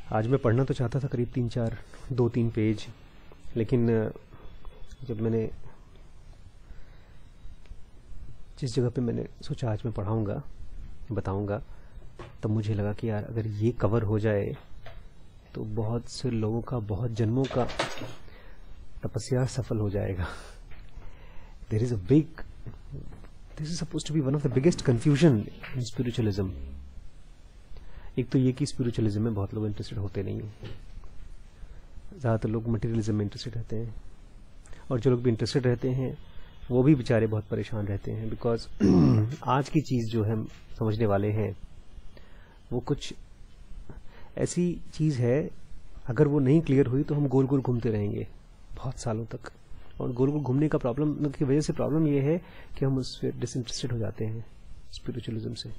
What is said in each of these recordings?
आज मैं पढ़ना तो चाहता था करीब 2-3 पेज, लेकिन जब मैंने जिस जगह पे मैंने सोचा आज मैं पढ़ाऊँगा, बताऊँगा, तब मुझे लगा कि यार अगर ये कवर हो जाए तो बहुत से लोगों का, बहुत जन्मों का तपस्या सफल हो जाएगा। This is supposed to be one of the biggest confusion in spiritualism. एक तो ये कि स्पिरिचुअलिज्म में बहुत लोग इंटरेस्टेड होते नहीं हैं, ज़्यादातर लोग मटेरियलिज्म में इंटरेस्टेड रहते हैं, और जो लोग भी इंटरेस्टेड रहते हैं वो भी बेचारे बहुत परेशान रहते हैं, बिकॉज आज की चीज़ जो हम समझने वाले हैं वो कुछ ऐसी चीज़ है, अगर वो नहीं क्लियर हुई तो हम गोल गोल घूमते रहेंगे बहुत सालों तक। और गोल गोल घूमने का प्रॉब्लम की वजह से प्रॉब्लम ये है कि हम उससे डिसइंटरेस्टेड हो जाते हैं, स्पिरिचुअलिज्म से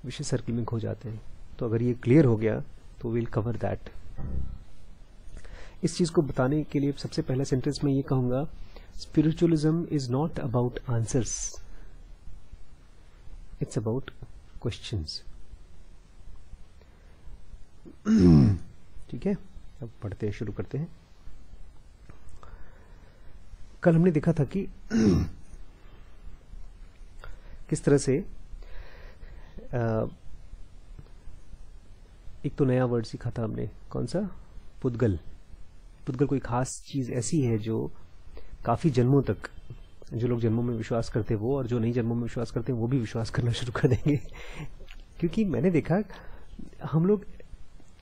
विशेष सर्किल में खो जाते हैं। तो अगर ये क्लियर हो गया तो विल कवर दैट। इस चीज को बताने के लिए सबसे पहला सेंटेंस में ये कहूंगा, spiritualism is not about answers, it's about questions. ठीक है, अब पढ़ते हैं, शुरू करते हैं। कल हमने देखा था कि किस तरह से एक तो नया वर्ड सीखा था हमने, कौन सा? पुद्गल। पुद्गल कोई खास चीज ऐसी है जो काफी जन्मों तक, जो लोग जन्मों में विश्वास करते वो, और जो नहीं जन्मों में विश्वास करते वो भी विश्वास करना शुरू कर देंगे। क्योंकि मैंने देखा हम लोग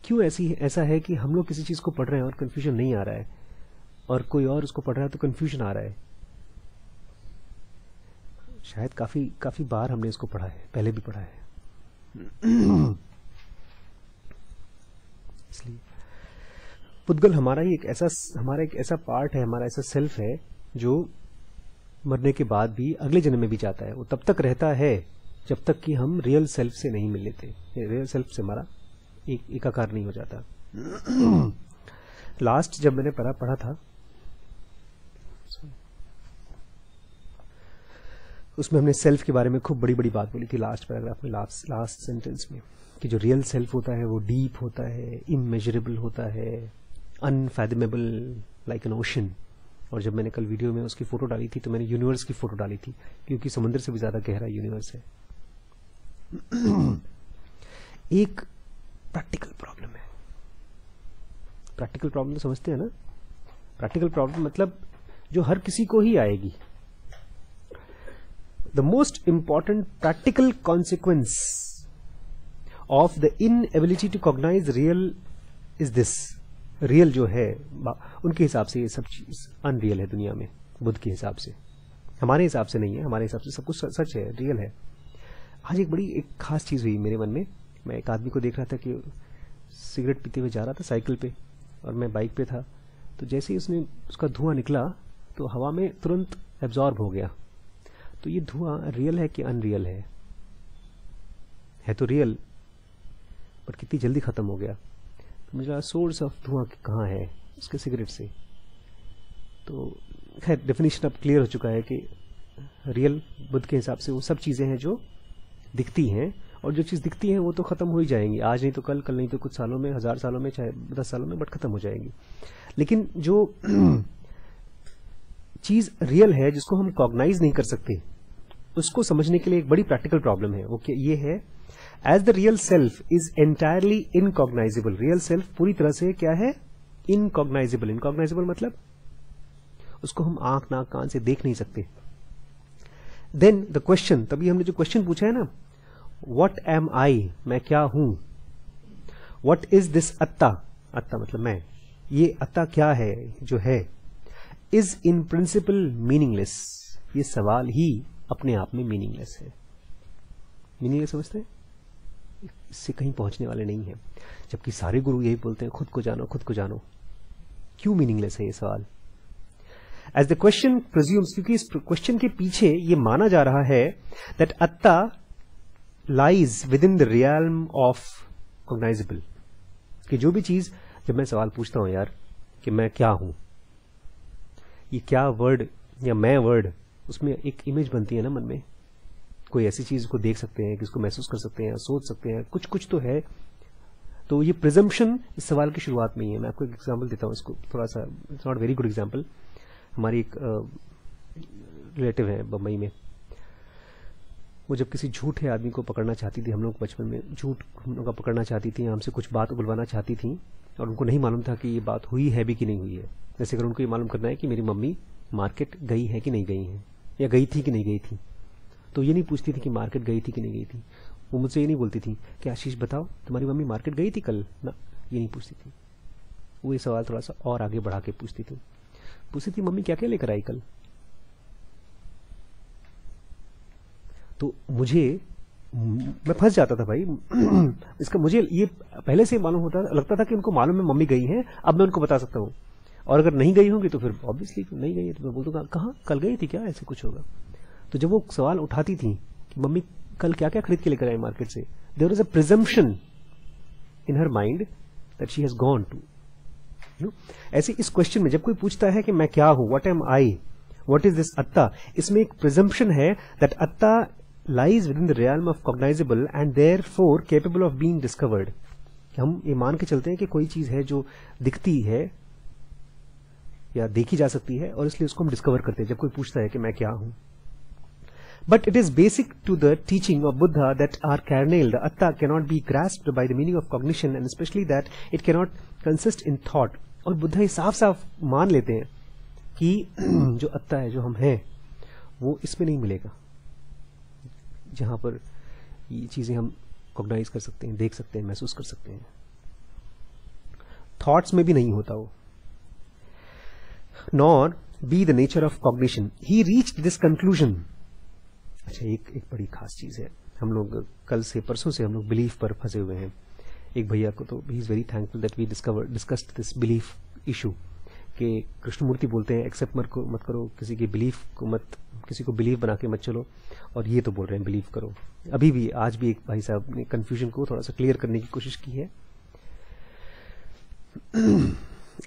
क्यों ऐसा है कि हम लोग किसी चीज को पढ़ रहे हैं और कंफ्यूजन नहीं आ रहा है, और कोई और उसको पढ़ रहा है तो कंफ्यूजन आ रहा है। शायद काफी बार हमने इसको पढ़ा है, पहले भी पढ़ा है। इसलिए पुद्गल हमारा एक ऐसा पार्ट है, हमारा ऐसा सेल्फ है जो मरने के बाद भी अगले जन्म में भी जाता है। वो तब तक रहता है जब तक कि हम रियल सेल्फ से नहीं मिल लेते, रियल सेल्फ से हमारा एकाकार नहीं हो जाता। लास्ट जब मैंने पढ़ा था उसमें हमने सेल्फ के बारे में खूब बड़ी बड़ी बात बोली थी, लास्ट पैराग्राफ में, लास्ट सेंटेंस में, कि जो रियल सेल्फ होता है वो डीप होता है, इमेजरेबल होता है, अनफैथमेबल लाइक एन ओशन। और जब मैंने कल वीडियो में उसकी फोटो डाली थी तो मैंने यूनिवर्स की फोटो डाली थी, क्योंकि समुद्र से भी ज्यादा गहरा यूनिवर्स है। एक प्रैक्टिकल प्रॉब्लम है। प्रैक्टिकल प्रॉब्लम तो समझते हैं ना? प्रैक्टिकल प्रॉब्लम मतलब जो हर किसी को ही आएगी। The most important practical consequence of the inability to cognize real is this. Real जो है उनके हिसाब से ये सब चीज अनरियल है दुनिया में, बुद्ध के हिसाब से। हमारे हिसाब से नहीं है, हमारे हिसाब से सब कुछ सच है, रियल है। आज एक खास चीज हुई मेरे मन में। मैं एक आदमी को देख रहा था कि सिगरेट पीते हुए जा रहा था साइकिल पे, और मैं बाइक पे था। तो जैसे ही उसका धुआं निकला तो हवा में तुरंत एब्जॉर्ब हो गया। तो ये धुआं रियल है कि अनरियल है? है तो रियल, पर कितनी जल्दी खत्म हो गया। तो मुझे लगा सोर्स ऑफ धुआं कहाँ है? उसके सिगरेट से। तो खैर डेफिनेशन अब क्लियर हो चुका है कि रियल बुद्ध के हिसाब से वो सब चीजें हैं जो दिखती हैं, और जो चीज दिखती है वो तो खत्म हो ही जाएंगी, आज नहीं तो कल, कल नहीं तो कुछ सालों में, 1000 सालों में, चाहे 10 सालों में, बट खत्म हो जाएंगी। लेकिन जो चीज रियल है जिसको हम कॉग्नाइज नहीं कर सकते, उसको समझने के लिए एक बड़ी प्रैक्टिकल प्रॉब्लम है। वो ये है, as the real self is entirely incognizable. Real self पूरी तरह से क्या है? इनकॉग्नाइजेबल। इनकॉग्नाइजेबल मतलब उसको हम आंख, नाक, कान से देख नहीं सकते। देन द क्वेश्चन, तभी हमने जो क्वेश्चन पूछा है ना, व्हाट एम आई, मैं क्या हूं? व्हाट इज दिस अत्ता, अत्ता मतलब मैं, ये अत्ता क्या है जो है? इज इन प्रिंसिपल मीनिंगलेस, ये सवाल ही अपने आप में मीनिंगलेस है। मीनिंगलेस समझते हैं? इससे कहीं पहुंचने वाले नहीं है, जबकि सारे गुरु यही बोलते हैं, खुद को जानो, खुद को जानो। क्यों मीनिंगलेस है ये सवाल? एज द क्वेश्चन प्रिज्यूम्स, क्योंकि इस क्वेश्चन के पीछे ये माना जा रहा है दैट अत्ता lies with in the realm of cognisable, कि जो भी चीज, जब मैं सवाल पूछता हूं यार कि मैं क्या हूं, ये क्या वर्ड या मैं वर्ड, उसमें एक इमेज बनती है ना मन में। कोई ऐसी चीज को देख सकते हैं, किसको महसूस कर सकते हैं, सोच सकते हैं, कुछ कुछ तो है। तो ये प्रिजम्पशन इस सवाल की शुरुआत में ही है। मैं आपको एक एग्जांपल देता हूँ इसको, थोड़ा सा, it's not very good example. हमारी एक रिलेटिव है बम्बई में, वो जब किसी झूठे आदमी को पकड़ना चाहती थी, हम लोग बचपन में झूठ हम लोग का पकड़ना चाहती थी, हमसे कुछ बात उगलवाना चाहती थी और उनको नहीं मालूम था कि ये बात हुई है भी कि नहीं हुई है। जैसे अगर उनको ये मालूम करना है कि मेरी मम्मी मार्केट गई है कि नहीं गई है, या गई थी कि नहीं गई थी, तो ये नहीं पूछती थी कि मार्केट गई थी कि नहीं गई थी। वो मुझसे ये नहीं बोलती थी कि आशीष बताओ तुम्हारी मम्मी मार्केट गई थी कल ना, ये नहीं पूछती थी। वो ये सवाल थोड़ा सा और आगे बढ़ा के पूछती थी मम्मी क्या क्या लेकर आई कल। तो मैं फंस जाता था भाई इसका मुझे ये पहले से मालूम होता, लगता था कि उनको मालूम है मम्मी गई हैं, अब मैं उनको बता सकता हूँ। और अगर नहीं गई होंगी तो फिर ऑब्वियसली नहीं गई है तो मैं बोल दूंगा कहाँ कल गई थी क्या, ऐसे कुछ होगा। तो जब वो सवाल उठाती थी कि मम्मी कल क्या क्या खरीद के लेकर आई मार्केट से, there is a presumption in her mind that she has gone to. ऐसे इस क्वेश्चन में जब कोई पूछता है कि मैं क्या हूं, what am I, what is this अत्ता, इसमें एक प्रिजम्पशन है दैट अत्ता lies within the realm of cognizable and therefore capable of being discovered। हम ये मान के चलते हैं कि कोई चीज है जो दिखती है या देखी जा सकती है और इसलिए उसको हम डिस्कवर करते हैं जब कोई पूछता है कि मैं क्या हूं। But it is basic to the teaching of Buddha that our kernel, the atta, cannot be grasped by the meaning of cognition and especially that it cannot consist in thought। और बुद्धा ये साफ साफ मान लेते हैं कि जो अत्ता है, जो हम हैं, वो इसमें नहीं मिलेगा जहां पर ये चीजें हम कॉग्नाइज कर सकते हैं, देख सकते हैं, महसूस कर सकते हैं। थॉट्स में भी नहीं होता वो। Nor be the nature of cognition he reached this conclusion. अच्छा, एक बड़ी खास चीज है, हम लोग कल से परसों से हम लोग बिलीफ पर फंसे हुए हैं। एक भैया को तो he is very thankful that we discussed this belief issue कि कृष्णमूर्ति बोलते हैं एक्सेप्ट मत करो, किसी की बिलीफ को मत, किसी को बिलीव बना के मत चलो, और ये तो बोल रहे हैं बिलीव करो। अभी भी आज भी एक भाई साहब ने कंफ्यूजन को थोड़ा सा क्लियर करने की कोशिश की है।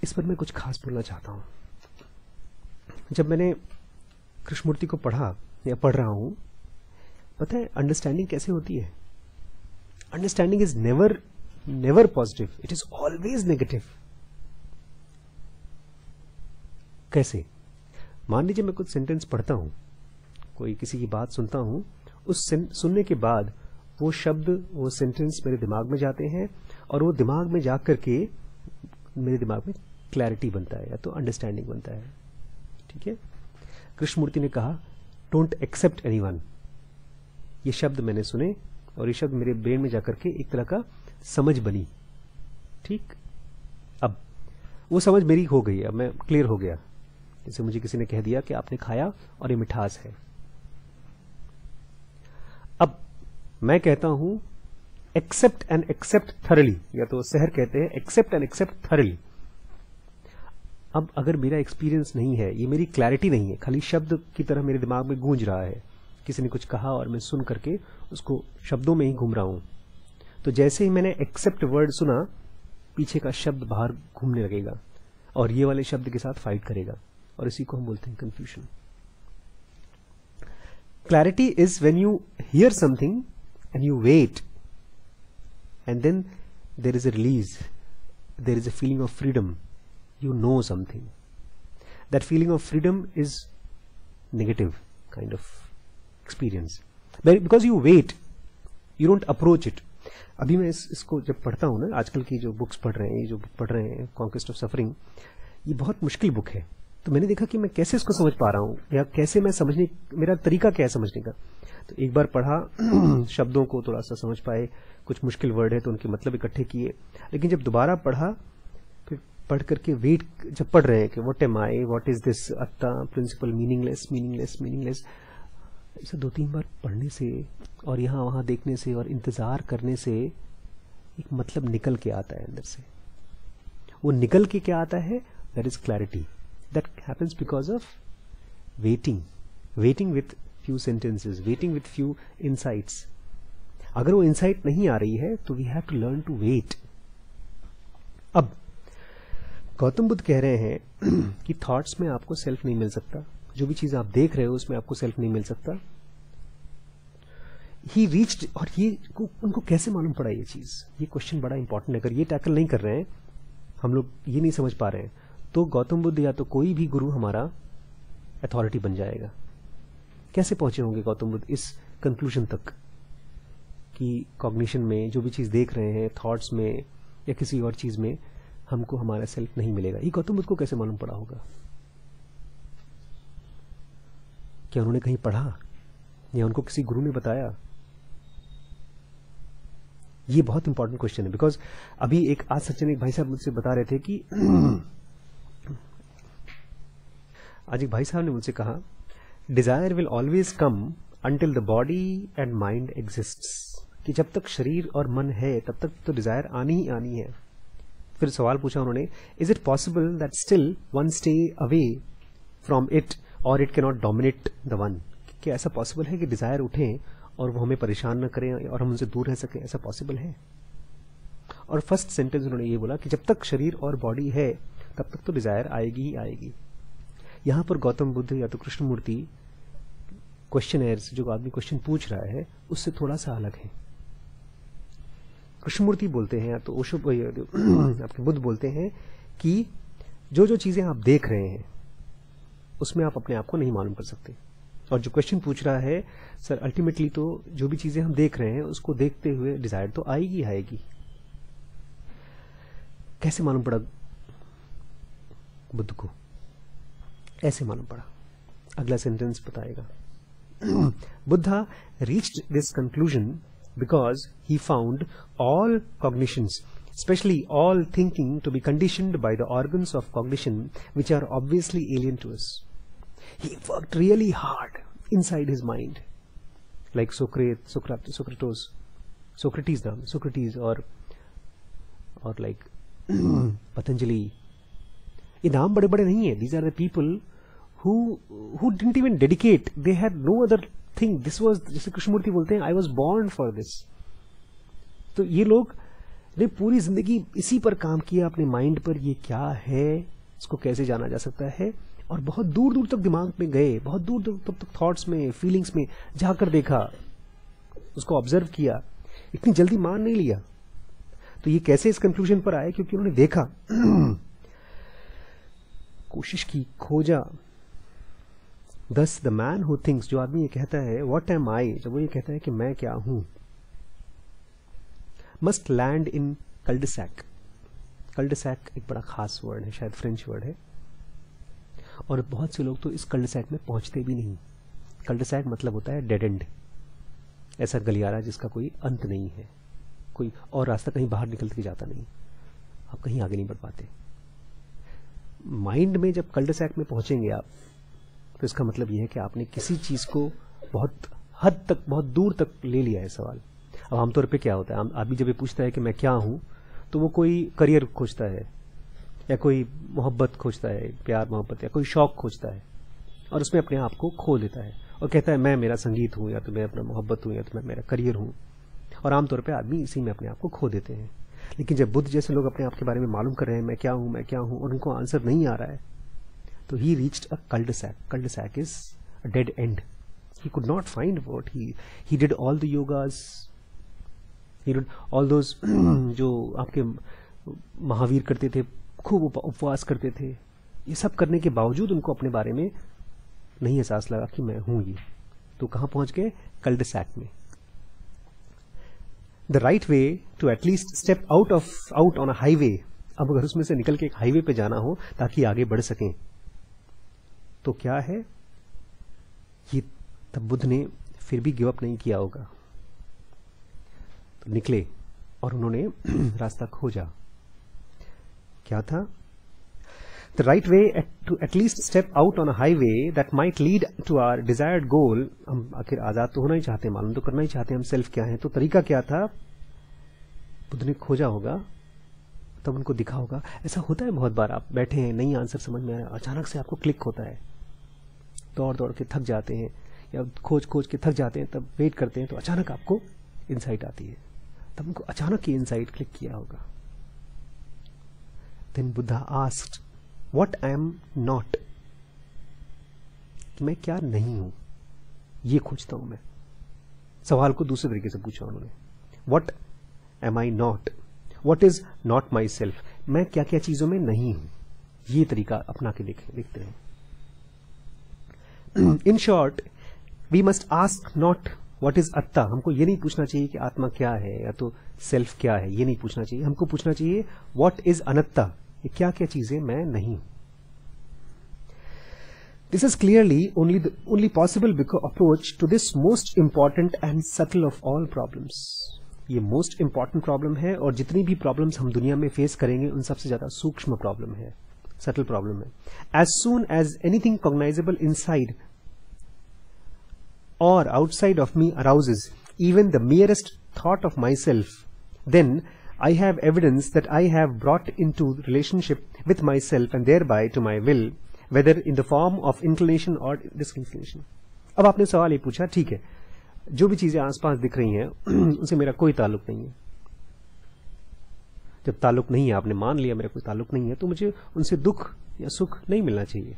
इस पर मैं कुछ खास बोलना चाहता हूं। जब मैंने कृष्णमूर्ति को पढ़ा या पढ़ रहा हूं, पता है अंडरस्टैंडिंग कैसे होती है? Understanding is never positive, it is always negative. कैसे? मान लीजिए मैं कुछ सेंटेंस पढ़ता हूं, कोई किसी की बात सुनता हूं, उस सुनने के बाद वो शब्द, वो सेंटेंस मेरे दिमाग में जाते हैं और वो दिमाग में जाकर के मेरे दिमाग में क्लैरिटी बनता है या तो अंडरस्टैंडिंग बनता है। ठीक है? कृष्णमूर्ति ने कहा डोंट एक्सेप्ट एनीवन। ये शब्द मैंने सुने और ये शब्द मेरे ब्रेन में जाकर के एक तरह का समझ बनी। ठीक, अब वो समझ मेरी हो गई, अब मैं क्लियर हो गया। जैसे मुझे किसी ने कह दिया कि आपने खाया और ये मिठास है। अब मैं कहता हूं एक्सेप्ट एंड एक्सेप्ट थरली, या तो सहर कहते हैं एक्सेप्ट एंड एक्सेप्ट थरली। अब अगर मेरा एक्सपीरियंस नहीं है, ये मेरी क्लैरिटी नहीं है, खाली शब्द की तरह मेरे दिमाग में गूंज रहा है, किसी ने कुछ कहा और मैं सुन करके उसको शब्दों में ही घूम रहा हूं, तो जैसे ही मैंने एक्सेप्ट वर्ड सुना, पीछे का शब्द बाहर घूमने लगेगा और ये वाले शब्द के साथ फाइट करेगा, और इसी को हम बोलते हैं confusion. Clarity is when you hear something and you wait and then there is a release, there is a feeling of freedom, you know something. That feeling of freedom is negative kind of experience. Because you wait, you don't approach it. अभी मैं इसको जब पढ़ता हूँ ना, आजकल की जो बुक्स पढ़ रहे हैं, जो बुक पढ़ रहे हैं कॉन्क्वेस्ट ऑफ सफरिंग, ये बहुत मुश्किल बुक है। तो मैंने देखा कि मैं कैसे इसको समझ पा रहा हूँ या कैसे मैं समझने, मेरा तरीका क्या है समझने का। तो एक बार पढ़ा, शब्दों को थोड़ा सा समझ पाए, कुछ मुश्किल वर्ड है तो उनके मतलब इकट्ठे किए, लेकिन जब दोबारा पढ़ा, पढ़ करके वेट जब पढ़ रहे हैं कि what am I, what is this अत्ता, प्रिंसिपल, मीनिंगलेस मीनिंगलेस मीनिंगलेस, इसे 2-3 बार पढ़ने से और यहां वहां देखने से और इंतजार करने से एक मतलब निकल के आता है अंदर से। वो निकल के क्या आता है? That is clarity. That happens because of waiting with few sentences, waiting with few insights. अगर वो इनसाइट नहीं आ रही है तो we have to learn to wait. अब गौतम बुद्ध कह रहे हैं कि थॉट्स में आपको सेल्फ नहीं मिल सकता, जो भी चीज आप देख रहे हो उसमें आपको सेल्फ नहीं मिल सकता। ही रीच्ड, और ये उनको कैसे मालूम पड़ा ये चीज? ये क्वेश्चन बड़ा इंपॉर्टेंट है। अगर ये टैकल नहीं कर रहे हैं, हम लोग ये नहीं समझ पा रहे हैं, तो गौतम बुद्ध या तो कोई भी गुरु हमारा अथॉरिटी बन जाएगा। कैसे पहुंचे होंगे गौतम बुद्ध इस कंक्लूजन तक कि कॉग्निशन में जो भी चीज देख रहे हैं, थॉट्स में या किसी और चीज में हमको हमारा सेल्फ नहीं मिलेगा? ये गौतम बुद्ध को कैसे मालूम पड़ा होगा? क्या उन्होंने कहीं पढ़ा या उनको किसी गुरु ने बताया? ये बहुत इंपॉर्टेंट क्वेश्चन है। बिकॉज अभी आज सचिन एक भाई साहब मुझसे बता रहे थे कि आज एक भाई साहब ने मुझसे कहा, Dzire will always come until the body and mind exists, कि जब तक शरीर और मन है तब तक तो डिजायर आनी ही आनी है। फिर सवाल पूछा उन्होंने, is it possible that still one stay away from it और इट कैन नॉट डोमिनेट द वन? क्या ऐसा पॉसिबल है कि डिजायर उठे और वो हमें परेशान न करें और हम उनसे दूर रह सकें? ऐसा पॉसिबल है? और फर्स्ट सेंटेंस उन्होंने ये बोला कि जब तक शरीर और बॉडी है तब तक तो डिजायर आएगी ही आएगी। यहां पर गौतम बुद्ध या तो कृष्णमूर्ति क्वेश्चन से जो आदमी क्वेश्चन पूछ रहा है उससे थोड़ा सा अलग है। कृष्णमूर्ति बोलते हैं या तो ओशो आपके बुद्ध बोलते हैं कि जो चीजें आप देख रहे हैं उसमें आप अपने आप को नहीं मालूम कर सकते। और जो क्वेश्चन पूछ रहा है, सर अल्टीमेटली तो जो भी चीजें हम देख रहे हैं उसको देखते हुए डिजायर तो आएगी आएगी। कैसे मालूम पड़ा बुद्ध को? ऐसे मालूम पड़ा। अगला सेंटेंस बताएगा, Buddha reached this conclusion because he found all cognitions, especially all thinking, to be conditioned by the organs of cognition which are obviously alien to us. He worked really hard inside his mind, like Socrates or like Patanjali. ये नाम बड़े बड़े नहीं है. These are the people who didn't even dedicate. They had no other thing. This was, जैसे कृष्णमूर्ति बोलते हैं, I was born for this. तो ये लोग ने पूरी जिंदगी इसी पर काम किया, अपने माइंड पर, ये क्या है, इसको कैसे जाना जा सकता है, और बहुत दूर दूर तक दिमाग में गए, बहुत दूर दूर तक थॉट्स में, फीलिंग्स में जाकर देखा, उसको ऑब्जर्व किया, इतनी जल्दी मान नहीं लिया। तो ये कैसे इस कंक्लूजन पर आए? क्योंकि उन्होंने देखा, कोशिश की, खोजा। दस द मैन हु थिंक्स, जो आदमी ये कहता है व्हाट एम आई, जब वो ये कहता है कि मैं क्या हूं, मस्ट लैंड इन कल्डेसैक। कल्डेसैक एक बड़ा खास वर्ड है, शायद फ्रेंच वर्ड है, और बहुत से लोग तो इस कल्डेसैक में पहुंचते भी नहीं। कल्डेसैक मतलब होता है डेड एंड, ऐसा गलियारा जिसका कोई अंत नहीं है, कोई और रास्ता कहीं बाहर निकल के जाता नहीं, आप कहीं आगे नहीं बढ़ पाते। माइंड में जब कल्डेसैक में पहुंचेंगे आप, तो इसका मतलब यह है कि आपने किसी चीज को बहुत हद तक, बहुत दूर तक ले लिया है सवाल। अब आमतौर पे क्या होता है, आदमी जब ये पूछता है कि मैं क्या हूं, तो वो कोई करियर खोजता है, या कोई मोहब्बत खोजता है, प्यार मोहब्बत, या कोई शौक खोजता है, और उसमें अपने आप को खो देता है और कहता है मैं मेरा संगीत हूं, या तो मैं अपना मोहब्बत हूं, या तो मैं मेरा करियर हूं। और आमतौर पे आदमी इसी में अपने आप को खो देते हैं। लेकिन जब बुद्ध जैसे लोग अपने आप के बारे में मालूम कर रहे हैं, मैं क्या हूं, मैं क्या हूं, और उनको आंसर नहीं आ रहा है, तो he reached a cul-de-sac. Cul-de-sac is a dead end. He could not find what he did all the yogas. He did all those जो आपके महावीर करते थे, खूब उपवास करते थे, ये सब करने के बावजूद उनको अपने बारे में नहीं एहसास लगा कि मैं हूं ये। तो कहां पहुंच गए? कल्डेसैक में. The right way to at least step out on a highway. अब अगर उसमें से निकल के एक हाईवे पे जाना हो ताकि आगे बढ़ सकें, तो क्या है ये? तब बुद्ध ने फिर भी गिव अप नहीं किया होगा, तो निकले और उन्होंने रास्ता खोजा. क्या था? The right way to at least step out on a highway that might lead to our desired goal. हम आखिर आजाद तो होना ही चाहते हैं, मालूम तो करना ही चाहते हैं हम सेल्फ क्या है. तो तरीका क्या था? बुद्ध ने खोजा होगा, तब उनको दिखा होगा. ऐसा होता है बहुत बार, आप बैठे हैं, नई आंसर समझ में आया, अचानक से आपको क्लिक होता है, दौड़ दौड़ के थक जाते हैं या खोज खोज के थक जाते हैं, तब वेट करते हैं, तो अचानक आपको इनसाइट आती है. तब उनको अचानक ही इनसाइट क्लिक किया होगा. Then Buddha asked what I am not, कि मैं क्या नहीं हूं, ये खोजता हूं मैं. सवाल को दूसरे तरीके से पूछा उन्होंने, what am I not, what is not my self, मैं क्या क्या चीजों में नहीं हूं, ये तरीका अपना के देखते हैं। In short, we must ask not what is atta, हमको ये नहीं पूछना चाहिए कि आत्मा क्या है या तो सेल्फ क्या है, ये नहीं पूछना चाहिए, हमको पूछना चाहिए व्हाट इज अनत्ता, ये क्या क्या चीजें मैं नहीं हूं। This is clearly only possible approach to this most important and subtle of all problems. ये most important problem है और जितनी भी problems हम दुनिया में face करेंगे उन सबसे ज्यादा सूक्ष्म problem है, subtle problem है। As soon as anything cognizable inside or outside of me arouses even the merest thought of myself, then I have evidence that I have brought into relationship with myself and thereby to my will, whether in the form of inclination or disinclination. अब आपने सवाल ये पूछा, ठीक है, जो भी चीजें आसपास दिख रही हैं उनसे मेरा कोई ताल्लुक नहीं है। जब ताल्लुक नहीं है, आपने मान लिया मेरा कोई ताल्लुक नहीं है, तो मुझे उनसे दुख या सुख नहीं मिलना चाहिए,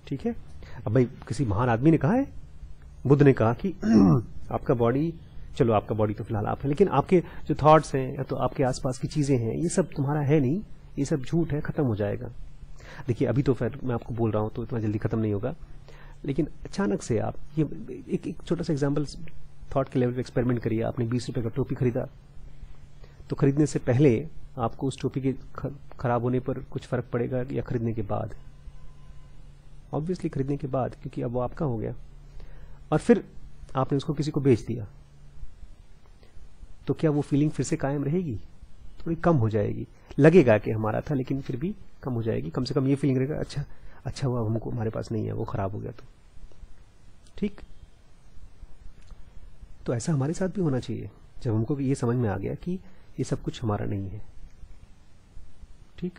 ठीक है। अब भाई किसी महान आदमी ने कहा है, बुद्ध ने कहा कि आपका बॉडी, चलो आपका बॉडी तो फिलहाल आप है, लेकिन आपके जो थॉट्स हैं या तो आपके आसपास की चीजें हैं, ये सब तुम्हारा है नहीं, ये सब झूठ है, खत्म हो जाएगा। देखिए अभी तो फिर मैं आपको बोल रहा हूं तो इतना जल्दी खत्म नहीं होगा, लेकिन अचानक से आप ये एक छोटा सा एग्जांपल थॉट के लेवल पे एक्सपेरिमेंट करिए। आपने 20 रुपए का टोपी खरीदा, तो खरीदने से पहले आपको उस टोपी के खराब होने पर कुछ फर्क पड़ेगा या खरीदने के बाद? ऑब्वियसली खरीदने के बाद, क्योंकि अब वो आपका हो गया। और फिर आपने उसको किसी को बेच दिया, तो क्या वो फीलिंग फिर से कायम रहेगी? थोड़ी कम हो जाएगी, लगेगा कि हमारा था, लेकिन फिर भी कम हो जाएगी। कम से कम ये फीलिंग रहेगा, अच्छा हुआ हमको, हमारे पास नहीं है, वो खराब हो गया तो ठीक। तो ऐसा हमारे साथ भी होना चाहिए, जब हमको ये समझ में आ गया कि ये सब कुछ हमारा नहीं है, ठीक।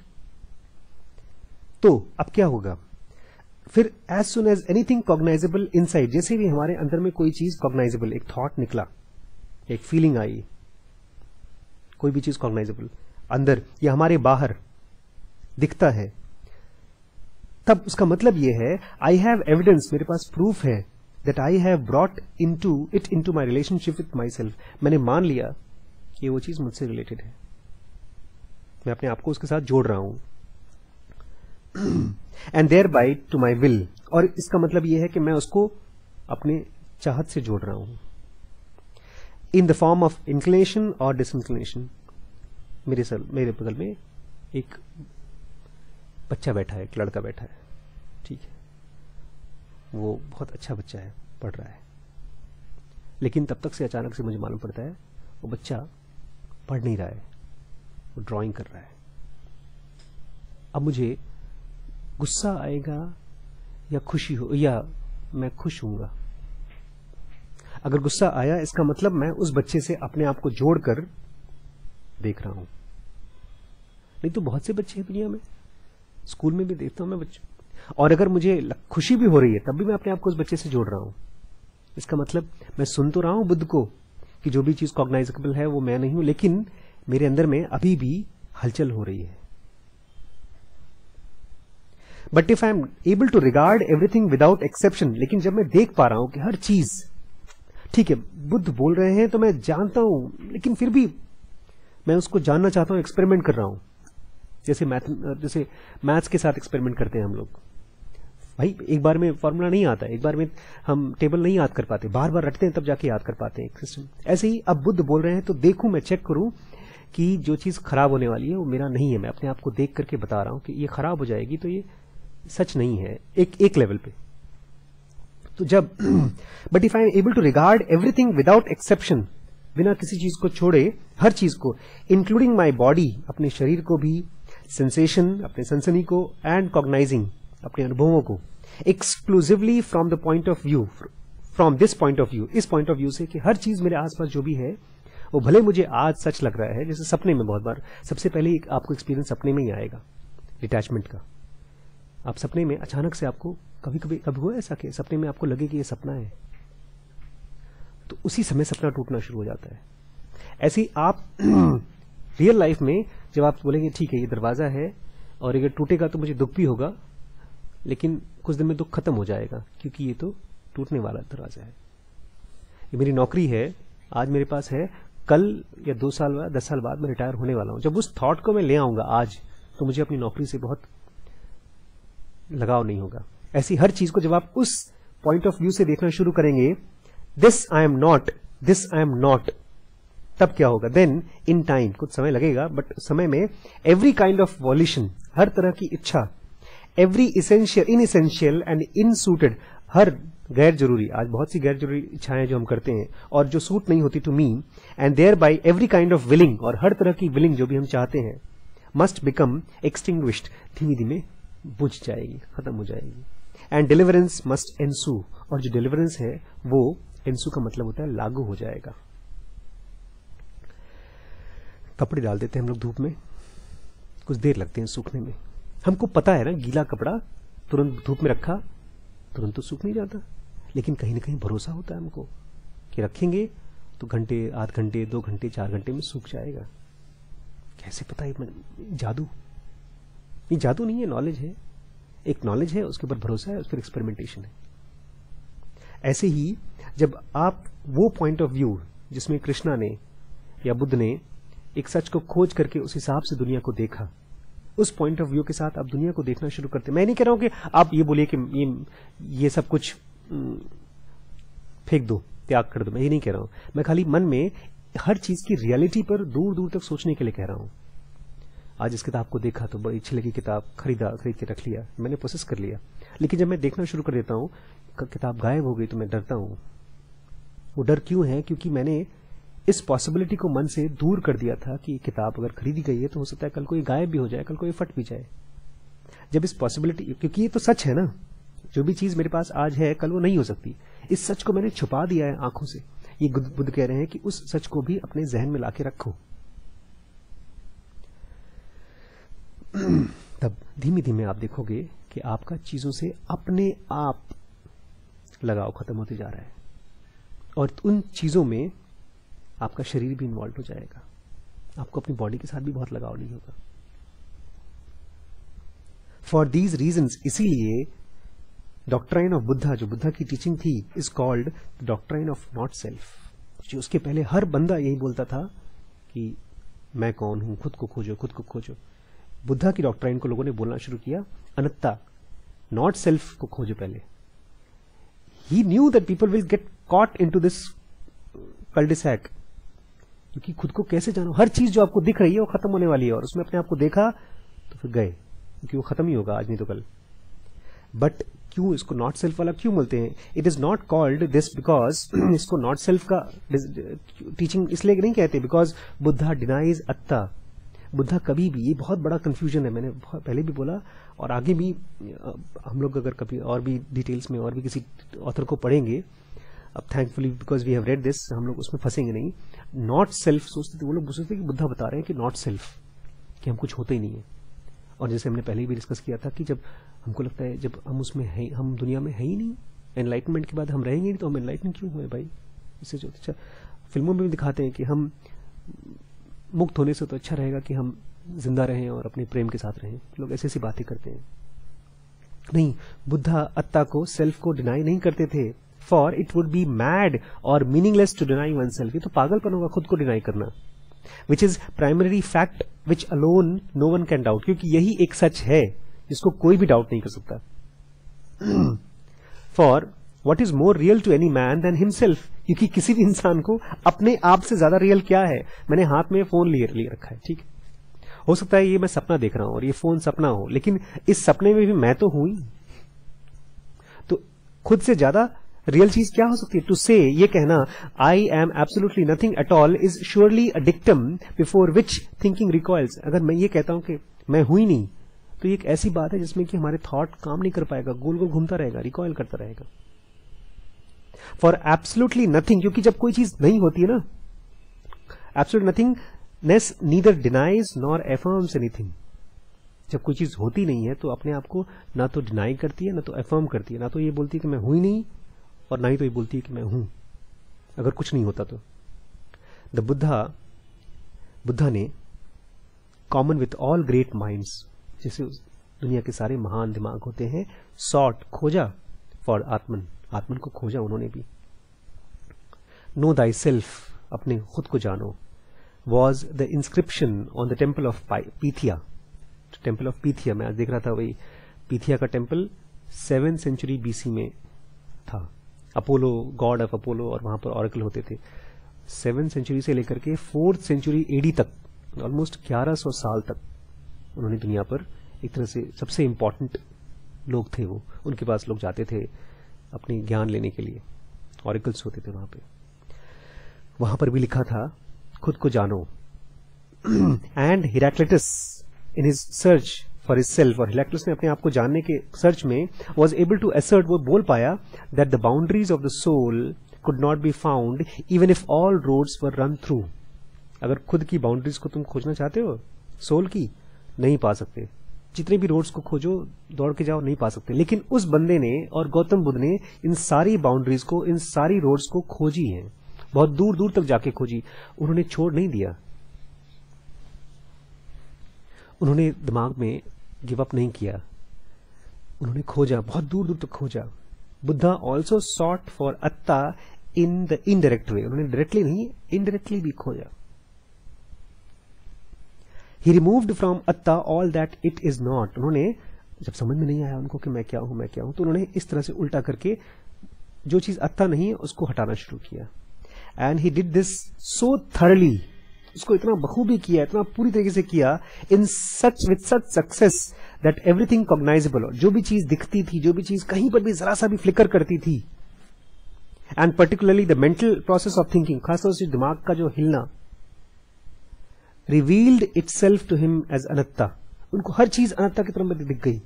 तो अब क्या होगा फिर? As soon as anything cognizable inside, जैसे भी हमारे अंदर में कोई चीज कॉग्नाइजेबल, एक थॉट निकला, एक फीलिंग आई, कोई भी चीज कॉग्नाइजेबल अंदर या हमारे बाहर दिखता है, तब उसका मतलब यह है आई हैव एविडेंस, मेरे पास प्रूफ है, that I have brought into my relationship with my self, मैंने मान लिया कि वो चीज मुझसे रिलेटेड है, मैं अपने आप को उसके साथ जोड़ रहा हूं। And thereby to my will, और इसका मतलब यह है कि मैं उसको अपने चाहत से जोड़ रहा हूं, in the form of inclination और डिसइंक्लिनेशन। मेरे बगल में एक बच्चा बैठा है, एक लड़का बैठा है, ठीक है, वो बहुत अच्छा बच्चा है, पढ़ रहा है, लेकिन तब तक से अचानक से मुझे मालूम पड़ता है वो बच्चा पढ़ नहीं रहा है, वो ड्राइंग कर रहा है। अब मुझे गुस्सा आएगा या खुशी हो, या मैं खुश हूंगा? अगर गुस्सा आया, इसका मतलब मैं उस बच्चे से अपने आप को जोड़कर देख रहा हूं। नहीं तो बहुत से बच्चे हैं दुनिया में, स्कूल में भी देखता हूं मैं बच्चे, और अगर मुझे खुशी भी हो रही है तब भी मैं अपने आप को उस बच्चे से जोड़ रहा हूं। इसका मतलब मैं सुन तो रहा हूं बुद्ध को कि जो भी चीज कॉग्नाइजेबल है वो मैं नहीं हूं, लेकिन मेरे अंदर में अभी भी हलचल हो रही है। But if I am able to regard everything without exception, लेकिन जब मैं देख पा रहा हूं कि हर चीज ठीक है, बुद्ध बोल रहे हैं तो मैं जानता हूं, लेकिन फिर भी मैं उसको जानना चाहता हूं, एक्सपेरिमेंट कर रहा हूं, जैसे मैथ्स के साथ एक्सपेरिमेंट करते हैं हम लोग। भाई एक बार में फॉर्मूला नहीं आता, एक बार में हम टेबल नहीं याद कर पाते, बार बार रटते हैं तब जाके याद कर पाते हैं एक सिस्टम। ऐसे ही अब बुद्ध बोल रहे हैं तो देखूं, मैं चेक करूं कि जो चीज खराब होने वाली है वो मेरा नहीं है, मैं अपने आप को देख करके बता रहा हूं कि ये खराब हो जाएगी, तो ये सच नहीं है एक लेवल पे। तो जब but if I am able to regard everything without exception, बिना किसी चीज को छोड़े हर चीज को, इंक्लूडिंग माई बॉडी, अपने शरीर को भी, सेंसेशन, अपने सनसनी को, एंड कॉग्नाइजिंग, अपने अनुभवों को, exclusively from the point of view, from this point of view, इस पॉइंट ऑफ व्यू से कि हर चीज मेरे आसपास जो भी है वो भले मुझे आज सच लग रहा है, जैसे सपने में बहुत बार, सबसे पहले आपको एक्सपीरियंस सपने में ही आएगा डिटैचमेंट का। आप सपने में अचानक से आपको कभी हुआ ऐसा कि सपने में आपको लगे कि ये सपना है, तो उसी समय सपना टूटना शुरू हो जाता है। ऐसे ही आप रियल लाइफ में जब आप बोलेंगे ठीक है ये दरवाजा है और अगर टूटेगा तो मुझे दुख भी होगा, लेकिन कुछ दिन में दुख खत्म हो जाएगा क्योंकि ये तो टूटने वाला दरवाजा है। ये मेरी नौकरी है, आज मेरे पास है, कल या 2 साल बाद 10 साल बाद मैं रिटायर होने वाला हूं। जब उस थॉट को मैं ले आऊंगा आज, तो मुझे अपनी नौकरी से बहुत लगाव नहीं होगा। ऐसी हर चीज को जब आप उस पॉइंट ऑफ व्यू से देखना शुरू करेंगे, this I am not, this I am not, तब क्या होगा? देन इन टाइम, कुछ समय लगेगा, बट समय में एवरी काइंड ऑफ वॉल्यूशन, हर तरह की इच्छा, एवरी इसेंशियल, इनएसेंशियल एंड इनसूटेड, हर गैर जरूरी, आज बहुत सी गैर जरूरी इच्छाएं जो हम करते हैं और जो सूट नहीं होती to me, and thereby every kind of willing, और हर तरह की विलिंग जो भी हम चाहते हैं, मस्ट बिकम एक्सटिंग्विश्ड, धीमे धीमे बुझ जाएगी, खत्म हो जाएगी। एंड डिलीवरेंस मस्ट एंसू, और जो डिलीवरेंस है वो एंसू का मतलब होता है लागू हो जाएगा। कपड़े डाल देते हैं हम लोग धूप में, कुछ देर लगते हैं सूखने में। हमको पता है ना, गीला कपड़ा तुरंत धूप में रखा तुरंत तो सूख नहीं जाता, लेकिन कहीं ना कहीं भरोसा होता है हमको कि रखेंगे तो घंटे, आध घंटे, 2 घंटे, 4 घंटे में सूख जाएगा। कैसे पता है? जादू, ये जादू नहीं है, नॉलेज है। एक नॉलेज है, उसके ऊपर भरोसा है, उस पर एक्सपेरिमेंटेशन है। ऐसे ही जब आप वो पॉइंट ऑफ व्यू जिसमें कृष्णा ने या बुद्ध ने एक सच को खोज करके उस हिसाब से दुनिया को देखा, उस पॉइंट ऑफ व्यू के साथ आप दुनिया को देखना शुरू करते हैं। मैं नहीं कह रहा हूं कि आप ये बोलिए कि ये सब कुछ फेंक दो, त्याग कर दो, मैं ये नहीं कह रहा हूं। मैं खाली मन में हर चीज की रियलिटी पर दूर दूर तक सोचने के लिए कह रहा हूं। आज इस किताब को देखा तो बड़ी अच्छी लगी किताब, खरीद के रख लिया, मैंने प्रोसेस कर लिया, लेकिन जब मैं देखना शुरू कर देता हूं, किताब गायब हो गई तो मैं डरता हूं। वो डर क्यों है? क्योंकि मैंने इस पॉसिबिलिटी को मन से दूर कर दिया था कि किताब अगर खरीदी गई है तो हो सकता है कल को ये गायब भी हो जाए, कल को ये फट भी जाए। जब इस पॉसिबिलिटी, क्योंकि ये तो सच है ना, जो भी चीज मेरे पास आज है कल वो नहीं हो सकती, इस सच को मैंने छुपा दिया है आंखों से। ये बुद्ध कह रहे हैं कि उस सच को भी अपने जहन में लाके रखो, तब धीमे धीमे आप देखोगे कि आपका चीजों से अपने आप लगाव खत्म होते जा रहा है, और उन चीजों में आपका शरीर भी इन्वॉल्व हो जाएगा, आपको अपनी बॉडी के साथ भी बहुत लगाव नहीं होगा। फॉर दीज रीजन्स, इसीलिए डॉक्ट्राइन ऑफ बुद्धा, जो बुद्धा की टीचिंग थी, is called the doctrine of not self. जो उसके पहले हर बंदा यही बोलता था कि मैं कौन हूं, खुद को खोजो, खुद को खोजो। बुद्धा की डॉक्ट्राइन को लोगों ने बोलना शुरू किया, अनत्ता, नॉट सेल्फ को खोजो पहले। He knew that people will get caught into this cul-de-sac, क्योंकि खुद को कैसे जानो, हर चीज जो आपको दिख रही है वो खत्म होने वाली है, और उसमें अपने आप को देखा तो फिर गए, क्योंकि वो खत्म ही होगा आज नहीं तो कल। बट क्यों इसको नॉट सेल्फ वाला क्यों बोलते हैं? It is not called this because इसको नॉट सेल्फ का टीचिंग इसलिए नहीं कहते बिकॉज बुद्धा डिनाइज अत्ता। बुद्धा कभी भी, ये बहुत बड़ा कंफ्यूजन है, मैंने पहले भी बोला और आगे भी हम लोग अगर कभी और भी डिटेल्स में और भी किसी ऑथर को पढ़ेंगे, अब thankfully because we have read this, हम लोग उसमें फंसेंगे नहीं। नॉट सेल्फ सोचते थे वो लोग, सोचते थे कि बुद्धा बता रहे हैं कि नॉट सेल्फ, कि हम कुछ होते ही नहीं है। और जैसे हमने पहले भी डिस्कस किया था कि जब हमको लगता है जब हम उसमें है, हम दुनिया में है ही नहीं, एनलाइटमेंट के बाद हम रहेंगे नहीं, तो हम एनलाइटमेंट क्यों हुए भाई? इससे जो अच्छा फिल्मों में भी दिखाते हैं कि हम मुक्त होने से तो अच्छा रहेगा कि हम जिंदा रहें और अपने प्रेम के साथ रहें, लोग ऐसी ऐसी बातें करते हैं। नहीं, बुद्धा अत्ता को, सेल्फ को डिनाई नहीं करते थे। For it would be mad और meaningless to deny one self, ये तो पागलपन होगा खुद को डिनाई करना। Which is primary fact which alone no one can doubt, क्योंकि यही एक सच है जिसको कोई भी डाउट नहीं कर सकता। For what is more real to any man than himself, क्योंकि किसी भी इंसान को अपने आप से ज्यादा रियल क्या है? मैंने हाथ में फोन लिए रखा है, ठीक है, हो सकता है ये मैं सपना देख रहा हूं और ये फोन सपना हो, लेकिन इस सपने में भी मैं तो हूं ही। तो खुद से ज्यादा रियल चीज क्या हो सकती है? टू से, ये कहना I am absolutely nothing at all is surely a dictum before which thinking recoils. अगर मैं ये कहता हूं कि मैं हूं ही नहीं, तो ये एक ऐसी बात है जिसमें कि हमारे थॉट काम नहीं कर पाएगा, गोल गोल घूमता रहेगा, रिकॉइल करता रहेगा। फॉर एब्सोल्युटली नथिंग, क्योंकि जब कोई चीज नहीं होती है ना, absolute nothingness neither denies nor एफर्म्स anything. जब कोई चीज होती नहीं है तो अपने आप को ना तो डिनाई करती है, ना तो एफर्म करती है, ना तो ये बोलती है कि मैं हूं ही नहीं, और ना ही तो ये बोलती है कि मैं हूं, अगर कुछ नहीं होता तो। द बुद्धा ने common with all great minds, जैसे दुनिया के सारे महान दिमाग होते हैं, सॉट खोजा फॉर आत्मन, आत्मन को खोजा उन्होंने भी। नो दाई सेल्फ, अपने खुद को जानो, was the inscription on the temple of Pythia. Temple of Pythia, मैं आज देख रहा था, वही पीथिया का टेम्पल 7th सेंचुरी BC में था। अपोलो, गॉड ऑफ अपोलो, और वहां पर ऑरेकल होते थे। 7th सेंचुरी से लेकर के 4th सेंचुरी AD तक, ऑलमोस्ट 1100 साल तक उन्होंने दुनिया पर एक तरह से सबसे इंपॉर्टेंट लोग थे वो। उनके पास लोग जाते थे अपनी ज्ञान लेने के लिए, ऑरेकल्स होते थे वहां पे। वहां पर भी लिखा था खुद को जानो। And Heraclitus in his search for his self, और हिराक्लिटस ने अपने आप को जानने के सर्च में वॉज एबल टू असर्ट, वो बोल पाया, that the boundaries of the soul could not be found even if all roads were run through. अगर खुद की बाउंड्रीज को तुम खोजना चाहते हो, सोल की, नहीं पा सकते। जितने भी रोड्स को खोजो, दौड़ के जाओ, नहीं पा सकते। लेकिन उस बंदे ने और गौतम बुद्ध ने इन सारी बाउंड्रीज को, इन सारी रोड्स को खोजी है, बहुत दूर दूर तक जाके खोजी। उन्होंने छोड़ नहीं दिया, उन्होंने दिमाग में गिव अप नहीं किया, उन्होंने खोजा, बहुत दूर दूर तक खोजा। बुद्धा ऑल्सो सॉट फॉर अत्ता इन द इनडायरेक्ट वे, उन्होंने डायरेक्टली नहीं, इनडायरेक्टली भी खोजा। He removed from अत्ता all that it is not, उन्होंने जब समझ में नहीं आया उनको कि मैं क्या हूं, मैं क्या हूं, तो उन्होंने इस तरह से उल्टा करके जो चीज अत्ता नहीं है उसको हटाना शुरू किया। And he did this so thoroughly, उसको इतना बखूबी किया, इतना पूरी तरीके से किया, in such with such success that everything cognizable, जो भी चीज दिखती थी, जो भी चीज कहीं पर भी जरा सा भी फ्लिकर करती थी, and particularly the mental process of thinking, खासतौर से दिमाग का जो हिलना, revealed itself to him as anatta, उनको हर चीज अनत्ता की तरफ दिख गई,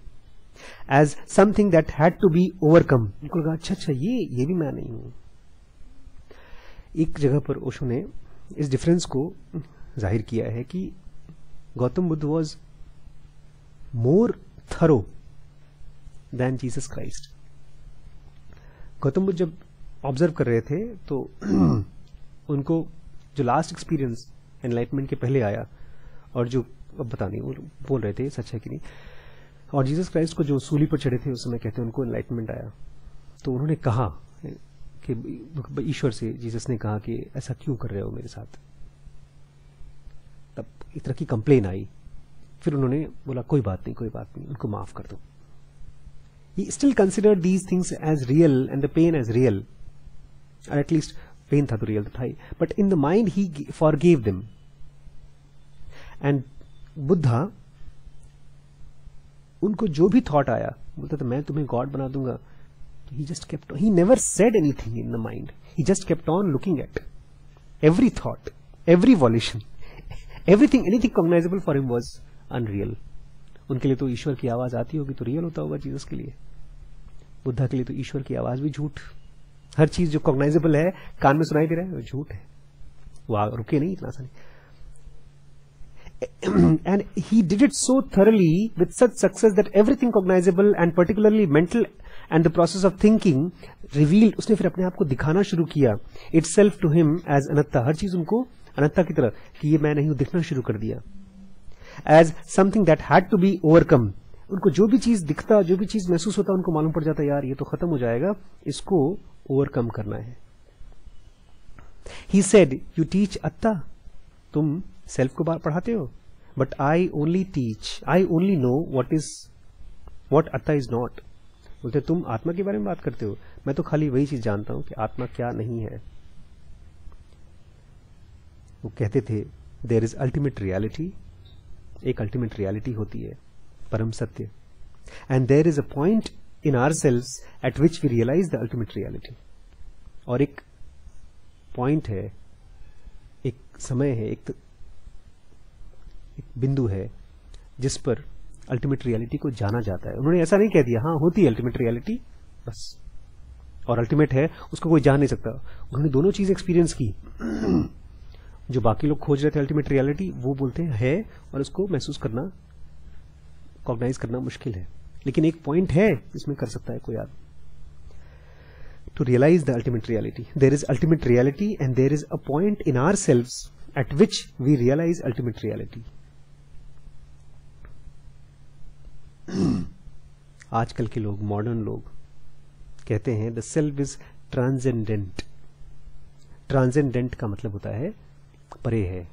as something that had to be overcome। उनको लगा अच्छा ये भी मैं नहीं हूं। एक जगह पर ओशो ने इस डिफरेंस को जाहिर किया है कि Gautam Buddha was more thorough than Jesus Christ. Gautam Buddha जब ऑब्जर्व कर रहे थे तो उनको जो लास्ट एक्सपीरियंस एनलाइटमेंट के पहले आया, और जो अब पता नहीं वो बोल रहे थे सच है कि नहीं, और जीसस क्राइस्ट को जो सूली पर चढ़े थे उस समय कहते हैं उनको एनलाइटमेंट आया। तो उन्होंने कहा कि ईश्वर से, जीसस ने कहा कि ऐसा क्यों कर रहे हो मेरे साथ, तब एक तरह की कंप्लेन आई। फिर उन्होंने बोला कोई बात नहीं, उनको माफ कर दो। He still considered these things as real and the pain as real, और एटलीस्ट पेन था तो रियल तो था ही, but in the mind he forgive them. And Buddha, उनको जो भी थॉट आया, बोलता था मैं तुम्हें गॉड बना दूंगा, he just kept on, he never said anything in the mind, he just kept on looking at every thought, every volition, anything cognizable for him was unreal। उनके लिए तो ईश्वर की आवाज आती होगी तो रियल होता होगा, जीसस के लिए, बुद्धा के लिए तो ईश्वर की आवाज भी झूठ। हर चीज जो कॉग्नाइजेबल है, कान में सुनाई दे रहा है, वो झूठ है, वो रुके नहीं इतना आसानी। And he did it so thoroughly with such success that everything cognizable and particularly mental and the process of thinking revealed, उसने फिर अपने आप को दिखाना शुरू किया, itself to him as anatta, हर चीज उनको अनत्ता की तरह कि ये मैं नहीं हूं दिखना शुरू कर दिया, as something that had to be overcome। उनको जो भी चीज दिखता, जो भी चीज महसूस होता, उनको मालूम पड़ जाता यार ये तो खत्म हो जाएगा, इसको ओवरकम करना है। He said, you teach अत्ता, तुम सेल्फ को पढ़ाते हो, but I only teach, I only know what atta is not. बोलते तुम आत्मा के बारे में बात करते हो, मैं तो खाली वही चीज जानता हूं कि आत्मा क्या नहीं है। वो कहते थे देयर इज अल्टीमेट रियलिटी, एक अल्टीमेट रियलिटी होती है, परम सत्य, and there is a point in ourselves at which we realize the ultimate reality. और एक पॉइंट है, एक समय है, एक बिंदु है जिस पर अल्टीमेट रियलिटी को जाना जाता है। उन्होंने ऐसा नहीं कह दिया हाँ होती है अल्टीमेट रियलिटी बस, और अल्टीमेट है उसको कोई जान नहीं सकता। उन्होंने दोनों चीज एक्सपीरियंस की। जो बाकी लोग खोज रहे थे अल्टीमेट रियलिटी, वो बोलते हैं है, और उसको महसूस करना, कॉग्नाइज करना मुश्किल है, लेकिन एक पॉइंट है जिसमें कर सकता है कोई आदमी। To realize the ultimate reality, there is ultimate reality and there is a point in ourselves at which we realize ultimate reality. आजकल के लोग, मॉडर्न लोग कहते हैं the self is transcendent, transcendent का मतलब होता है परे है,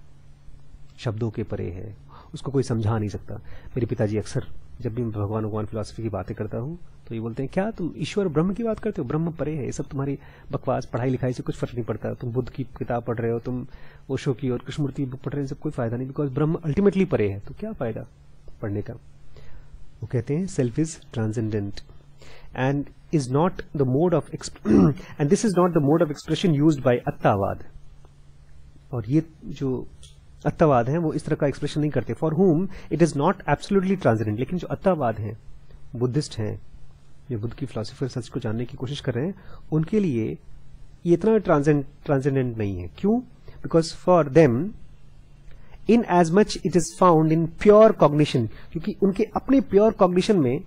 शब्दों के परे है, उसको कोई समझा नहीं सकता। मेरे पिताजी अक्सर जब भी मैं भगवान फिलॉसफी की बातें करता हूँ तो ये बोलते हैं, क्या तुम ईश्वर ब्रह्म की बात करते हो? ब्रह्म परे है, ये सब तुम्हारी बकवास, पढ़ाई लिखाई से कुछ फर्क नहीं पड़ता। तुम बुद्ध की किताब पढ़ रहे हो, तुम ओशो की और कृष्णमूर्ति की बुक पढ़ रहे हो, सब कोई फायदा नहीं, बिकॉज ब्रह्म अल्टीमेटली परे है, तो क्या फायदा पढ़ने का। वो कहते हैं self is transcendent and is not the mode of and this is not the mode of expression used by अत्तावाद। और ये जो अत्तावाद है वो इस तरह का एक्सप्रेशन नहीं करते। For whom it is not absolutely transcendent। लेकिन जो अत्तावाद हैं, बुद्धिस्ट हैं, जो बुद्ध की फिलॉसफी सच को जानने की कोशिश कर रहे हैं, उनके लिए ये इतना ट्रांसेंडेंट नहीं है। क्यों? Because for them in as much it is found in pure cognition, क्योंकि उनके अपने प्योर कॉग्निशन में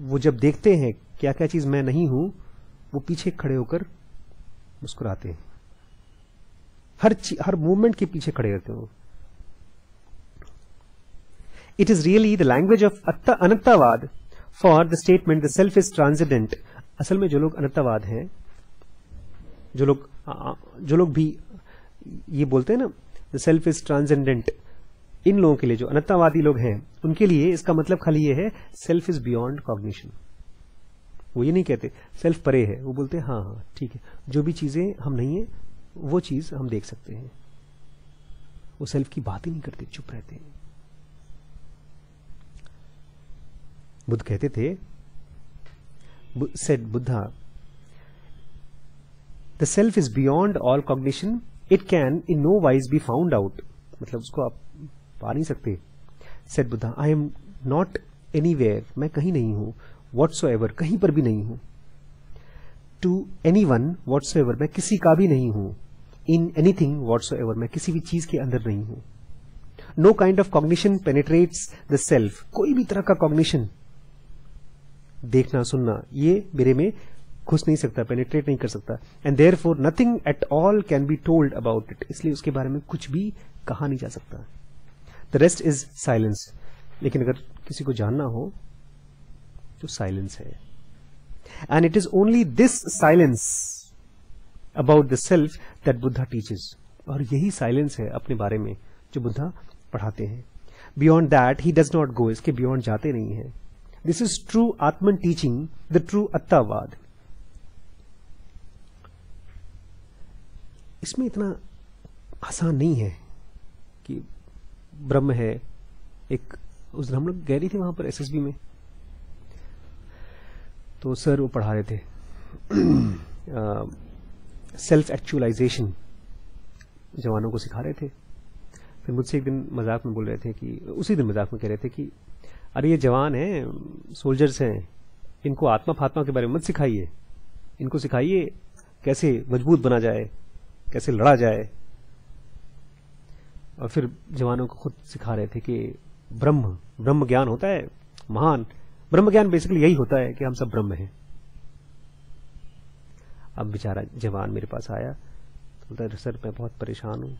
वो जब देखते हैं क्या क्या चीज मैं नहीं हूं, वो पीछे खड़े होकर मुस्कुराते हैं, हर मूवमेंट के पीछे खड़े रहते हो। It is really the language of अनत्तावाद for the statement the self is transcendent. असल में जो लोग अनत्तावाद हैं, जो लोग भी ये बोलते हैं ना द सेल्फ इज ट्रांसेंडेंट, इन लोगों के लिए, जो अनत्तावादी लोग हैं, उनके लिए इसका मतलब खाली ये है सेल्फ इज बियॉन्ड कॉग्निशन। वो ये नहीं कहते सेल्फ परे है, वो बोलते हैं हाँ ठीक है, जो भी चीजें हम नहीं है वो चीज हम देख सकते हैं। वो सेल्फ की बात ही नहीं करते, चुप रहते हैं। बुद्ध कहते थे, said Buddha, the self is beyond all cognition, it can in no wise be found out. मतलब उसको आप पा नहीं सकते। Said Buddha, I am not anywhere, मैं कहीं नहीं हूं, व्हाटसोएवर, कहीं पर भी नहीं हूं, टू एनीवन व्हाटसोएवर, मैं किसी का भी नहीं हूं, इन एनीथिंग व्हाटसोएवर, मैं किसी भी चीज के अंदर नहीं हूं। Know kind of cognition penetrates the self, कोई भी तरह का कॉग्निशन, देखना सुनना, ये मेरे में घुस नहीं सकता, पेनिट्रेट नहीं कर सकता। And therefore nothing at all can be told about it, इसलिए उसके बारे में कुछ भी कहा नहीं जा सकता। The rest is silence. लेकिन अगर किसी को जानना हो तो साइलेंस है। And it is only this silence about the self that Buddha teaches. और यही साइलेंस है अपने बारे में जो बुद्धा पढ़ाते हैं। Beyond that he does not go, इसके बियॉन्ड जाते नहीं है। This is true Atman teaching, the true अत्तावाद। इसमें इतना आसान नहीं है कि ब्रह्म है एक। उस दिन हम लोग गए थे वहां पर एसएसबी में, तो सर वो पढ़ा रहे थे सेल्फ एक्चुअलाइजेशन, जवानों को सिखा रहे थे। फिर मुझसे एक दिन मजाक में बोल रहे थे कि, उसी दिन मजाक में कह रहे थे कि अरे ये जवान हैं, सोल्जर्स हैं, इनको आत्मा फात्मा के बारे में मत सिखाइए, इनको सिखाइए कैसे मजबूत बना जाए, कैसे लड़ा जाए। और फिर जवानों को खुद सिखा रहे थे कि ब्रह्म ज्ञान होता है महान, ब्रह्म ज्ञान बेसिकली यही होता है कि हम सब ब्रह्म हैं। अब बेचारा जवान मेरे पास आया, तो बोलता है सर मैं बहुत परेशान हूं,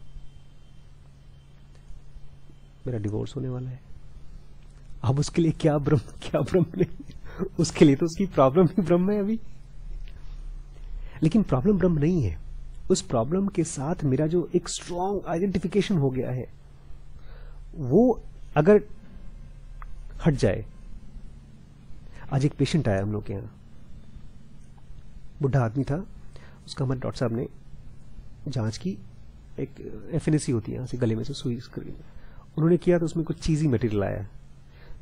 मेरा डिवोर्स होने वाला है। अब उसके लिए क्या ब्रह्म नहीं, उसके लिए तो उसकी प्रॉब्लम ही ब्रह्म है अभी। लेकिन प्रॉब्लम ब्रह्म नहीं है, उस प्रॉब्लम के साथ मेरा जो एक स्ट्रॉन्ग आइडेंटिफिकेशन हो गया है, वो अगर हट जाए। आज एक पेशेंट आया हम लोग के यहां, बुढ़ा आदमी था, उसका हमारे डॉक्टर साहब ने जांच की, एक एफएनएसी होती है यहां से गले में से सुई उन्होंने किया, तो उसमें कुछ चीजी मटेरियल आया,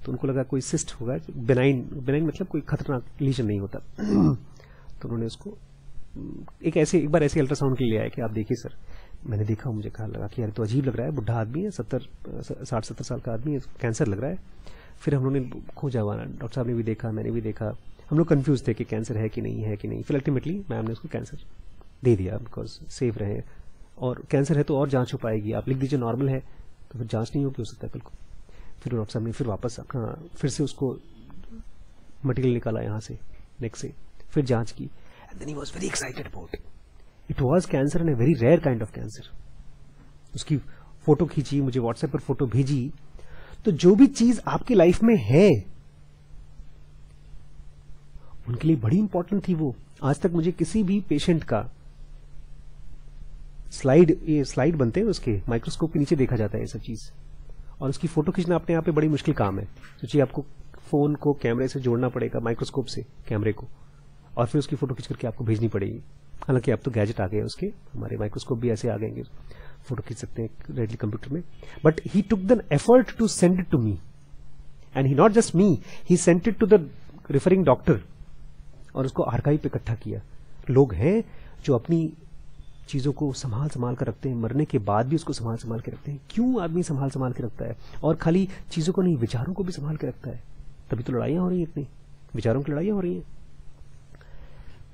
तो उनको लगा कोई सिस्ट होगा, बेनाइन मतलब कोई खतरनाक लीजन नहीं होता। तो उन्होंने उसको एक बार ऐसे अल्ट्रासाउंड के लिए आया कि आप देखिए सर। मैंने देखा, मुझे कहा लगा कि यार तो अजीब लग रहा है, बुढ़ा आदमी है, 60-70 साल का आदमी है, कैंसर लग रहा है। फिर हम लोगों ने खोजा हुआ, डॉक्टर साहब ने भी देखा, मैंने भी देखा, हम लोग कंफ्यूज थे कि कैंसर है कि नहीं। फिर अल्टीमेटली मैम ने उसको कैंसर दे दिया, बिकॉज सेफ रहे, और कैंसर है तो और जांच हो पाएगी, आप लिख दीजिए नॉर्मल है तो फिर जांच नहीं हो सकता कल को। फिर डॉक्टर साहब ने फिर वापस फिर से उसको मटेरियल निकाला यहाँ से नेक से, फिर जांच की, and then he was very excited about it was cancer and a very rare kind of cancer. उसकी फोटो खींची, मुझे व्हाट्सएप पर फोटो भेजी। तो जो भी चीज आपकी लाइफ में है उनके लिए बड़ी इंपॉर्टेंट थी वो। आज तक मुझे किसी भी पेशेंट का ये स्लाइड बनते हैं उसके, माइक्रोस्कोप के नीचे देखा जाता है ये सब चीज, और उसकी फोटो खींचना अपने आप में बड़ी मुश्किल काम है। सोचिए आपको फोन को कैमरे से जोड़ना पड़ेगा, माइक्रोस्कोप से कैमरे को, और फिर उसकी फोटो खींच करके आपको भेजनी पड़ेगी। हालांकि अब तो गैजेट आ गए उसके, हमारे माइक्रोस्कोप भी ऐसे आ गए, फोटो खींच सकते हैं डायरेक्टली कंप्यूटर में। But he took the effort to send it to me, and he not just me, he sent it to the referring doctor, और उसको आर्काइव पे इकट्ठा किया। लोग हैं जो अपनी चीजों को संभाल कर रखते हैं, मरने के बाद भी उसको संभाल के रखते हैं। क्यों आदमी संभाल के रखता है? और खाली चीजों को नहीं, विचारों को भी संभाल के रखता है। तभी तो लड़ाइयां हो रही हैं, इतनी विचारों की लड़ाइयां हो रही हैं।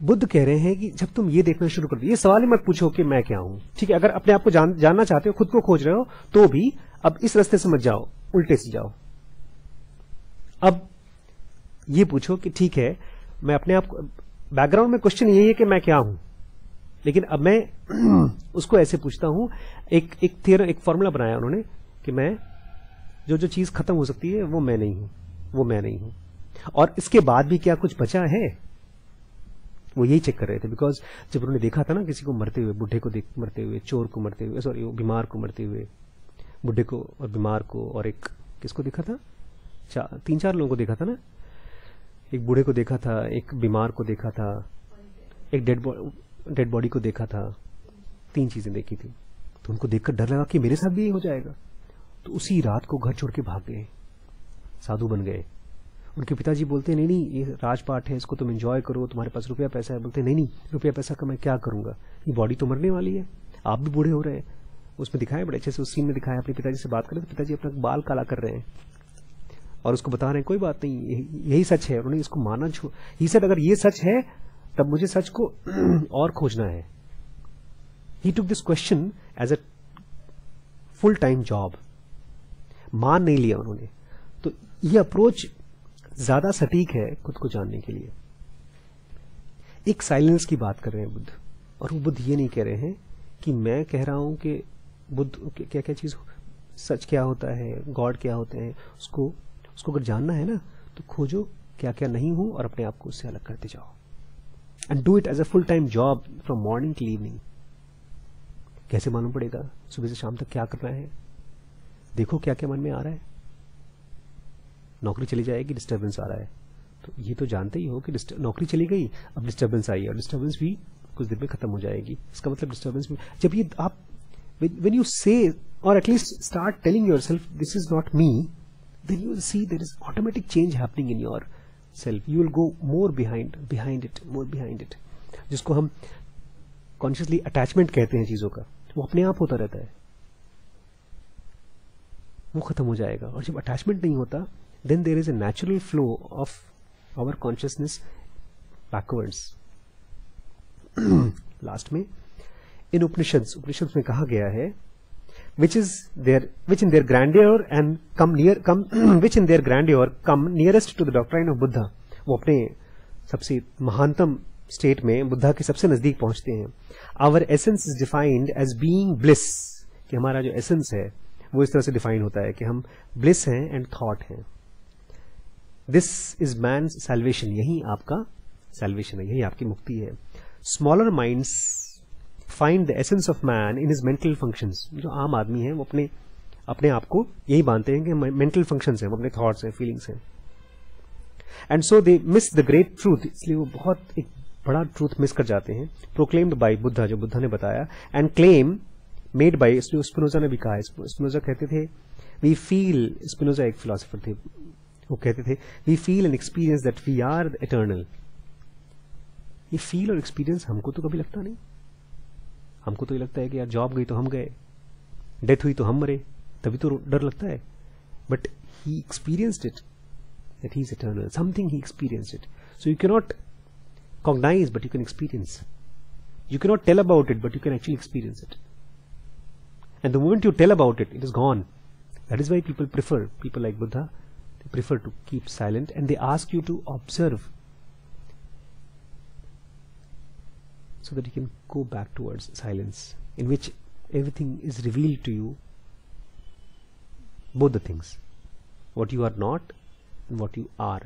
बुद्ध कह रहे हैं कि जब तुम ये देखना शुरू कर दो, ये सवाल ही मत पूछो कि मैं क्या हूं, ठीक है? अगर अपने आप को जानना चाहते हो, खुद को खोज रहे हो, तो भी अब इस रास्ते से मत जाओ, उल्टे से जाओ। अब ये पूछो कि ठीक है, मैं अपने आप को, बैकग्राउंड में क्वेश्चन यही है कि मैं क्या हूं, लेकिन अब मैं उसको ऐसे पूछता हूं। एक फॉर्मूला बनाया उन्होंने कि मैं जो चीज खत्म हो सकती है वो मैं नहीं हूं, वो मैं नहीं हूं। और इसके बाद भी क्या कुछ बचा है, वो यही चेक कर रहे थे। बिकॉज जब उन्होंने देखा था ना किसी को मरते हुए, बुढ़े को मरते हुए, चोर को मरते हुए, सॉरी बीमार को मरते हुए, बुढ़े को और बीमार को, और एक किसको देखा था, 3-4 लोगों को देखा था ना, एक बूढ़े को देखा था, एक बीमार को देखा था, एक डेड बॉडी को देखा था। 3 चीजें देखी थी। तो उनको देखकर डर लगा कि मेरे साथ भी ये हो जाएगा। तो उसी रात को घर छोड़ के भाग गए, साधु बन गए। उनके पिताजी बोलते नहीं नहीं, ये राजपाट है, इसको तुम एंजॉय करो, तुम्हारे पास रुपया पैसा है। बोलते नहीं नहीं, रुपया पैसा का मैं क्या करूंगा, ये बॉडी तो मरने वाली है, आप भी बूढ़े हो रहे हैं। उसमें दिखाया बड़े अच्छे से, उस सीन में दिखाया, अपने पिताजी से बात करें तो पिताजी अपना बाल काला कर रहे हैं और उसको बता रहे हैं कोई बात नहीं, यही सच है। उन्होंने इसको माना, ही सेड अगर ये सच है तब मुझे सच को और खोजना है। He took this question as a full time job, मान नहीं लिया उन्होंने। तो ये अप्रोच ज्यादा सटीक है खुद को जानने के लिए। एक साइलेंस की बात कर रहे हैं बुद्ध, और वो बुद्ध ये नहीं कह रहे हैं कि मैं कह रहा हूं कि बुद्ध क्या क्या चीज, सच क्या होता है, गॉड क्या होते हैं, उसको अगर जानना है ना तो खोजो क्या क्या नहीं हूं और अपने आप को उससे अलग करते जाओ। And do it as a full time job from morning till evening. कैसे मालूम पड़ेगा सुबह से शाम तक क्या करना है? देखो क्या क्या मन में आ रहा है। नौकरी चली जाएगी, डिस्टर्बेंस आ रहा है, तो ये तो जानते ही हो कि नौकरी चली गई, अब डिस्टर्बेंस आई, और डिस्टर्बेंस भी कुछ देर में खत्म हो जाएगी। इसका मतलब डिस्टर्बेंस भी, जब ये आप when you say or at least start telling yourself this is not me, then you will see there is automatic change happening in yourself. You will go more behind it. जिसको हम consciously attachment कहते हैं चीजों का, वो अपने आप होता रहता है, वो खत्म हो जाएगा। और जब अटैचमेंट नहीं होता, then there is a natural flow of our consciousness backwards. Last में इन उपनिषद में कहा गया है which in their grandeur come nearest to the doctrine of Buddha. वो अपने सबसे महानतम स्टेट में बुद्धा के सबसे नजदीक पहुंचते हैं। Our essence is defined as being bliss, कि हमारा जो एसेंस है वो इस तरह से डिफाइन होता है कि हम ब्लिस हैं एंड थॉट हैं। दिस इज मैन्स सैल्वेशन, यही आपका सैल्वेशन है, यही आपकी मुक्ति है। Smaller minds find the essence of man in his mental functions. जो आम आदमी है वो अपने आप को यही मानते हैं कि मेंटल फंक्शंस हैं, वो अपने थॉट्स हैं, फीलिंग्स हैं। And so they miss the great truth, इसलिए वो बहुत एक बड़ा ट्रूथ मिस कर जाते हैं। प्रोक्लेम्ड बाय बुद्धा, जो बुद्धा ने बताया, and claim made by Spinoza ने भी कहा। स्पिनोजा कहते थे वी फील, स्पिनोजा एक फिलोसोफर थे, वो कहते थे we feel and experience that we are eternal. ये फील और एक्सपीरियंस हमको तो कभी लगता नहीं। हमको तो ये लगता है कि यार जॉब गई तो हम गए, डेथ हुई तो हम मरे, तभी तो डर लगता है। But he experienced it, that he is eternal, something he experienced it. So you can not cognize but you can experience, you can not tell about it but you can actually experience it. And the moment you tell about it, it is gone. That is why people like Buddha, they prefer to keep silent, and they ask you to observe so that you can go back towards silence, in which everything is revealed to you, both the things, what you are not and what you are.